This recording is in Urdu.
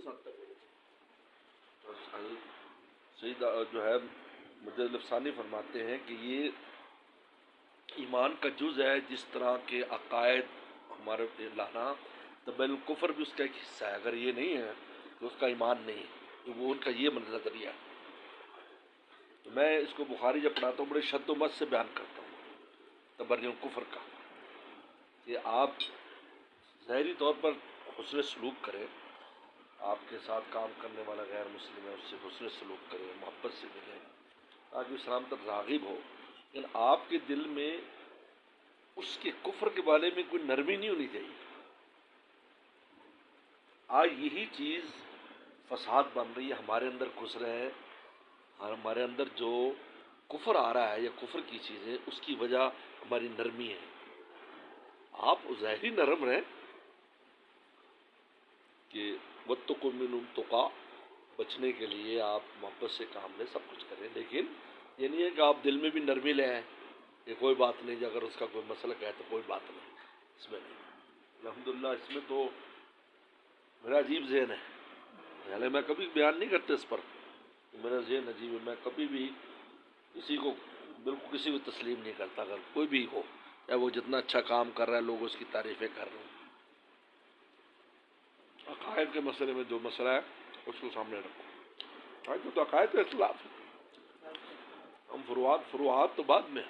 حد تک سید جو ہے مجدد الافسانی فرماتے ہیں کہ یہ ایمان کا جز ہے، جس طرح کے عقائد ہمارے لانا طبیل الکفر بھی اس کا ایک حصہ ہے۔ اگر یہ نہیں ہے تو اس کا ایمان نہیں ہے، تو وہ ان کا یہ نظریہ ہے۔ تو میں اس کو بخاری جب پڑھاتا ہوں بڑے شد و مت سے بیان کرتا ہوں تبری الکفر کا، کہ آپ ظاہری طور پر حسن سلوک کریں، آپ کے ساتھ کام کرنے والا غیر مسلم ہے اس سے حسن سلوک کریں، محبت سے ملیں تاکہ اسلام تک راغب ہو، لیکن آپ کے دل میں اس کے کفر کے بارے میں کوئی نرمی نہیں ہونی چاہیے۔ آج یہی چیز فساد بن رہی ہے، ہمارے اندر گھس رہے ہیں، ہمارے اندر جو کفر آ رہا ہے یا کفر کی چیزیں، اس کی وجہ ہماری نرمی ہے۔ آپ ظاہری نرم رہیں کہ واتقوا منهم تقا، بچنے کے لیے آپ محبت سے کام لیں، سب کچھ کریں، لیکن یہ نہیں ہے کہ آپ دل میں بھی نرمی لے آئیں کہ کوئی بات نہیں، اگر اس کا کوئی مسئلہ ہے تو کوئی بات نہیں، اس میں نہیں۔ الحمدللہ اس میں تو میرا عجیب ذہن ہے، پہلے میں کبھی بیان نہیں کرتا اس پر، میرا ذہن عجیب ہے، میں کبھی بھی کسی کو بالکل کسی کو تسلیم نہیں کرتا، اگر کوئی بھی ہو یا وہ جتنا اچھا کام کر رہا ہے لوگ اس کی تعریفیں کر رہے ہیں۔ عقائد کے مسئلے میں جو مسئلہ ہے اس کو سامنے رکھو، تو عقائد کا اختلاف ہے، ہم فروعات تو بعد میں